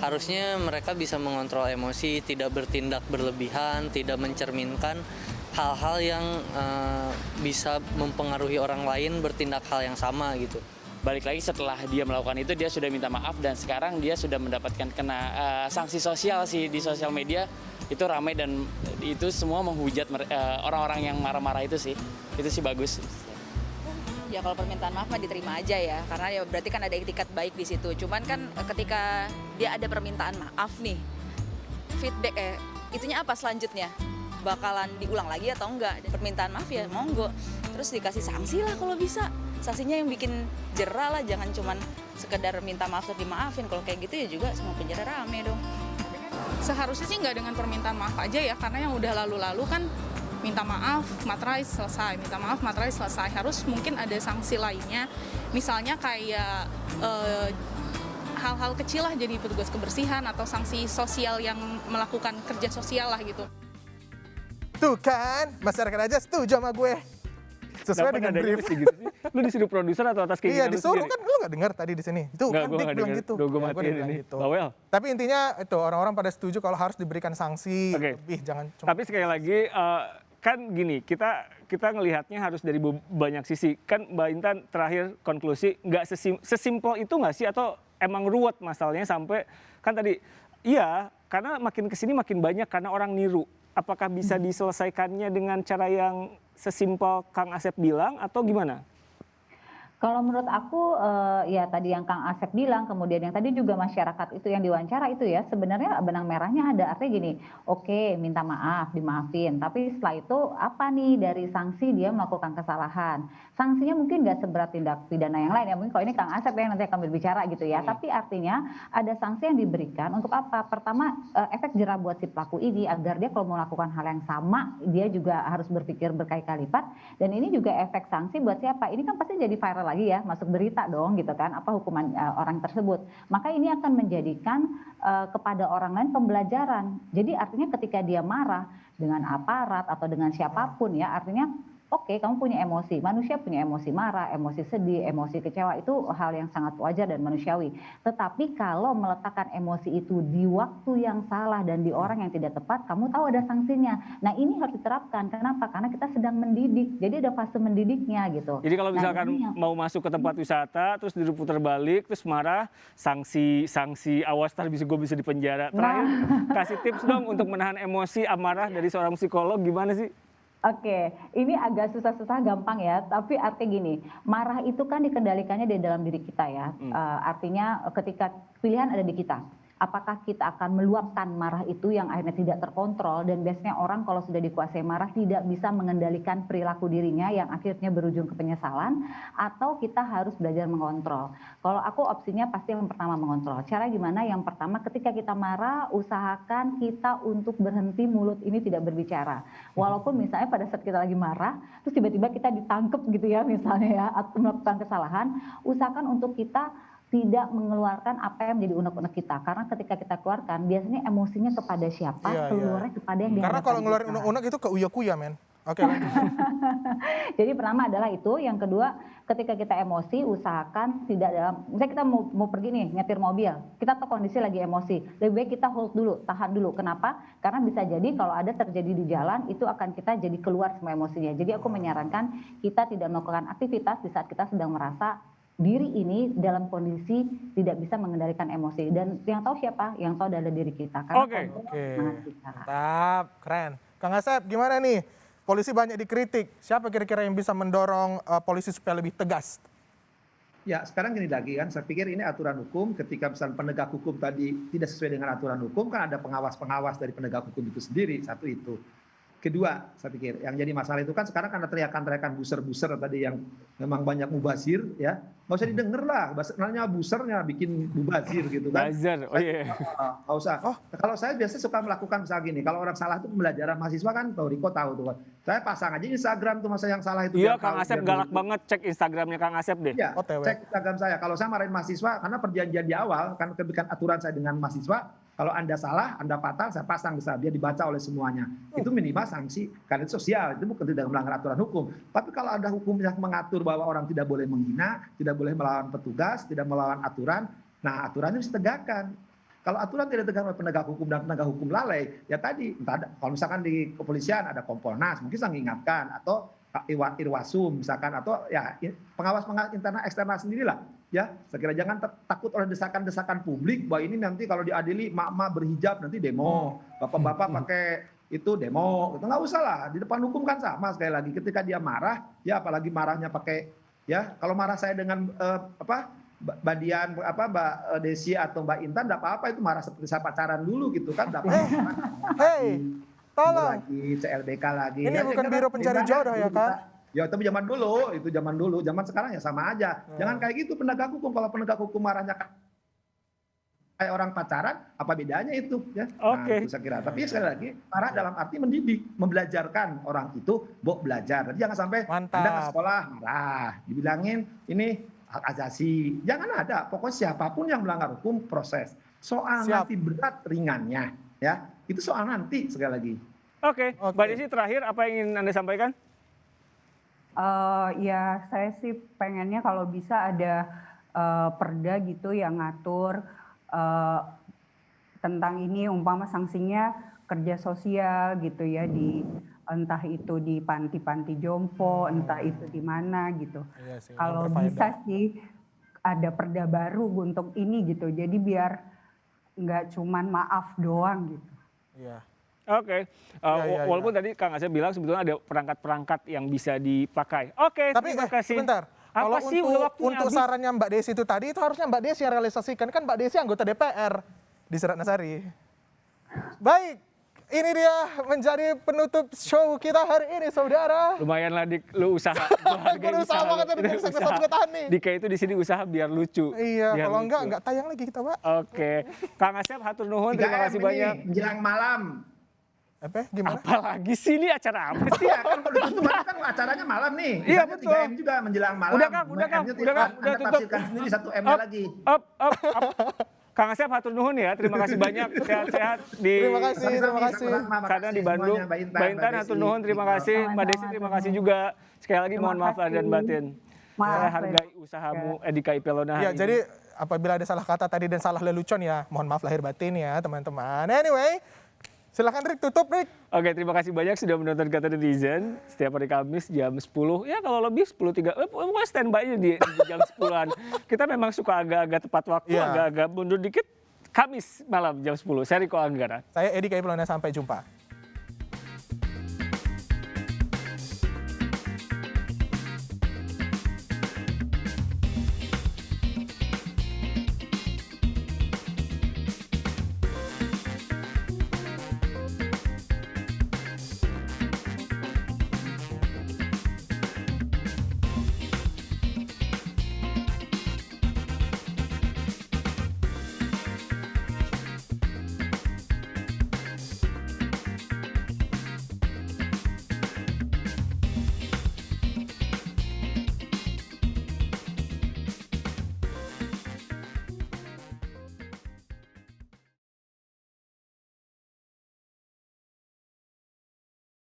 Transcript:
Harusnya mereka bisa mengontrol emosi, tidak bertindak berlebihan, tidak mencerminkan hal-hal yang bisa mempengaruhi orang lain bertindak hal yang sama gitu. Balik lagi setelah dia melakukan itu, dia sudah minta maaf dan sekarang dia sudah mendapatkan sanksi sosial sih di sosial media. Itu ramai dan itu semua menghujat orang-orang yang marah-marah itu sih bagus. Ya kalau permintaan maaf mah diterima aja ya, karena ya berarti kan ada etikat baik di situ. Cuman kan ketika dia ada permintaan maaf nih, feedback itunya apa selanjutnya? Bakalan diulang lagi atau enggak? Permintaan maaf ya monggo, terus dikasih sanksi lah kalau bisa. Sanksinya yang bikin jera lah, jangan cuman sekedar minta maaf terus dimaafin. Kalau kayak gitu ya juga semua penjara rame dong. Seharusnya sih nggak dengan permintaan maaf aja ya, karena yang udah lalu-lalu kan minta maaf, materai selesai, minta maaf, materai selesai. Harus mungkin ada sanksi lainnya, misalnya kayak hal-hal kecil lah, jadi petugas kebersihan atau sanksi sosial yang melakukan kerja sosial lah gitu. Tuh kan, masyarakat aja setuju sama gue. Sesuai dengan brief. Gitu sih. Lu disuruh produser atau atas keinginan Iya, disuruh sendiri? kan, lu gak dengar tadi di sini. Itu kan Dik bilang gitu. Gue Ya, matiin bilang ini. gitu. Bawel. Tapi intinya itu orang-orang pada setuju kalau harus diberikan sanksi Oke. lebih, jangan cuma. Tapi sekali lagi kan gini, kita ngelihatnya harus dari banyak sisi. Kan Mbak Intan terakhir konklusi nggak sesimpel itu nggak sih, atau emang ruwet masalahnya sampai kan tadi iya karena makin kesini makin banyak karena orang niru. Apakah bisa diselesaikannya dengan cara yang sesimpel Kang Asep bilang atau gimana? Kalau menurut aku ya tadi yang Kang Asep bilang, kemudian yang tadi juga masyarakat itu yang diwawancara itu ya, sebenarnya benang merahnya ada, artinya gini, oke minta maaf, dimaafin, tapi setelah itu apa nih dari sanksi dia melakukan kesalahan. Sanksinya mungkin nggak seberat tindak pidana yang lain ya, mungkin kalau ini Kang Asep yang nanti akan berbicara gitu ya, tapi artinya ada sanksi yang diberikan untuk apa? Pertama efek jerah buat si pelaku ini agar dia kalau melakukan hal yang sama, dia juga harus berpikir berkali-kali lipat, dan ini juga efek sanksi buat siapa? Ini kan pasti jadi viral lagi ya, masuk berita dong gitu kan, apa hukuman orang tersebut. Maka ini akan menjadikan kepada orang lain pembelajaran. Jadi artinya ketika dia marah dengan aparat atau dengan siapapun ya, artinya oke, kamu punya emosi, manusia punya emosi marah, emosi sedih, emosi kecewa, itu hal yang sangat wajar dan manusiawi. Tetapi kalau meletakkan emosi itu di waktu yang salah dan di orang yang tidak tepat, kamu tahu ada sanksinya. Nah ini harus diterapkan, kenapa? Karena kita sedang mendidik, jadi ada fase mendidiknya gitu. Jadi kalau misalkan mau masuk ke tempat wisata, terus diputar balik, terus marah, sanksi awas tar gue bisa dipenjara. Terakhir, kasih tips dong untuk menahan emosi amarah dari seorang psikolog, gimana sih? Oke, ini agak susah-susah gampang ya, tapi artinya gini, marah itu kan dikendalikannya di dalam diri kita ya. Artinya ketika pilihan ada di kita. Apakah kita akan meluapkan marah itu yang akhirnya tidak terkontrol, dan biasanya orang kalau sudah dikuasai marah tidak bisa mengendalikan perilaku dirinya yang akhirnya berujung ke penyesalan, atau kita harus belajar mengontrol. Kalau aku opsinya pasti yang pertama mengontrol. Cara gimana? Yang pertama ketika kita marah, usahakan kita untuk berhenti mulut ini tidak berbicara. Walaupun misalnya pada saat kita lagi marah, terus tiba-tiba kita ditangkep gitu ya misalnya ya, atau melakukan kesalahan, usahakan untuk kita tidak mengeluarkan apa yang menjadi unek-unek kita. Karena ketika kita keluarkan, biasanya emosinya kepada siapa, keluarnya kepada yang dihadapkan. Karena kalau ngeluarin unek-unek itu ke uya-kuya, men. Oke, lanjut. Jadi pertama adalah itu, yang kedua ketika kita emosi usahakan tidak dalam, misalnya kita mau pergi nih nyetir mobil, kita tahu kondisi lagi emosi, lebih baik kita hold dulu, tahan dulu. Kenapa? Karena bisa jadi kalau ada terjadi di jalan itu akan kita jadi keluar semua emosinya. Jadi aku menyarankan kita tidak melakukan aktivitas di saat kita sedang merasa diri ini dalam kondisi tidak bisa mengendalikan emosi, dan yang tahu siapa? Yang tahu adalah diri kita. Oke. Mantap, keren. Kang Asep, gimana nih? Polisi banyak dikritik. Siapa kira-kira yang bisa mendorong polisi supaya lebih tegas? Ya, sekarang gini lagi kan, saya pikir ini aturan hukum. Ketika misalnya penegak hukum tadi tidak sesuai dengan aturan hukum, kan ada pengawas-pengawas dari penegak hukum itu sendiri. Satu itu. Kedua, saya pikir yang jadi masalah itu kan sekarang karena teriakan-teriakan buser-buser tadi yang memang banyak mubazir ya, nggak usah didengar lah, bahasanya busernya bikin mubazir gitu kan. Buzzer, oh iya. Nggak usah. Kalau saya biasanya suka melakukan misalnya gini, kalau orang salah itu pembelajaran mahasiswa kan, tahu Riko tahu tuh kan. Saya pasang aja Instagram tuh masa yang salah itu. Iya, Kang Asep galak banget, cek Instagramnya Kang Asep deh. Iya, cek Instagram saya. Kalau saya marahin mahasiswa, karena perjanjian di awal kan kebijakan aturan saya dengan mahasiswa, kalau Anda salah, Anda patah, saya pasang bisa dia dibaca oleh semuanya. Itu minimal sanksi, karena itu sosial, itu bukan tidak melanggar aturan hukum. Tapi kalau ada hukum yang mengatur bahwa orang tidak boleh menghina, tidak boleh melawan petugas, tidak melawan aturan, nah aturannya harus ditegakkan. Kalau aturan tidak ditegakkan oleh penegak hukum dan penegak hukum lalai, ya tadi, kalau misalkan di kepolisian ada Kompolnas, mungkin bisa mengingatkan, atau Irwasum misalkan, atau ya pengawas internal eksternal sendirilah. Ya, sekira jangan takut oleh desakan-desakan publik bahwa ini nanti kalau diadili mak-mak berhijab nanti demo, bapak-bapak pakai itu demo, itu nggak usah lah. Di depan hukum kan sama sekali lagi. Ketika dia marah, ya apalagi marahnya pakai, ya kalau marah saya dengan Mbak Dian, Mbak Desi atau Mbak Intan, enggak apa-apa itu marah seperti saya pacaran dulu gitu kan, enggak apa-apa. Hei, tolong. Lagi CLBK lagi. Ini bukan biro pencari jodoh ya, Kak? Ya, tapi zaman dulu, zaman sekarang ya sama aja. Jangan kayak gitu penegak hukum, kalau penegak hukum marahnya kayak orang pacaran, apa bedanya itu ya? Nah, itu saya kira. Tapi sekali lagi, marah dalam arti mendidik, membelajarkan orang itu, belajar. Jadi jangan sampai Anda ke sekolah marah, dibilangin ini hak asasi. Jangan ada, pokoknya siapapun yang melanggar hukum proses. Soal nanti berat ringannya, ya itu soal nanti sekali lagi. Oke. Mbak Desi terakhir apa yang ingin Anda sampaikan? Ya saya sih pengennya kalau bisa ada perda gitu yang ngatur tentang ini, umpama sanksinya kerja sosial gitu ya, di entah itu di panti-panti jompo, entah itu di mana gitu. Iya sih, kalau bisa sih ada perda baru untuk ini gitu, jadi biar nggak cuman maaf doang gitu. Iya. Oke, walaupun tadi Kang Asep bilang sebetulnya ada perangkat-perangkat yang bisa dipakai. Oke, tapi terima kasih. Sebentar, kalau untuk sarannya Mbak Desi itu tadi, itu harusnya Mbak Desi yang realisasikan. Kan Mbak Desi anggota DPR di Ratnasari. Baik, ini dia menjadi penutup show kita hari ini, saudara. Lumayanlah lu usaha. Berusaha banget tadi dari sektor gue tahan nih. Dika itu di sini usaha biar lucu. Iya, kalau enggak tayang lagi kita, Pak. Oke, Kang Asep hatur nuhun, terima kasih banyak. Menjelang malam. Gimana? Apalagi sih ini acara apa sih? Iya kan kalau ditutup kan acaranya malam nih. Iya betul. 3M juga menjelang malam. Udah Kang, udah tutup. Tafsirkan sendiri 1M lagi. Kang Asep hatur nuhun ya, terima kasih banyak. Sehat-sehat di. Terima kasih. Karena di Bandung. Mbak Intan hatur nuhun, terima kasih. Mbak Desi terima kasih juga. Sekali lagi mohon maaf lahir dan batin. Saya hargai usahamu Dika Ipelona. Ya, jadi apabila ada salah kata tadi dan salah lelucon ya, mohon maaf lahir batin ya teman-teman. Anyway, silakan Rick, tutup Rick. Oke, terima kasih banyak sudah menonton Kata Netizen setiap hari Kamis jam 10. Ya kalau lebih 10.30, pokoknya standby-nya di jam 10-an. Kita memang suka agak-agak tepat waktu, agak-agak mundur dikit. Kamis malam jam 10. Saya Riko Anggara. Saya Edi Kaipelona, sampai jumpa.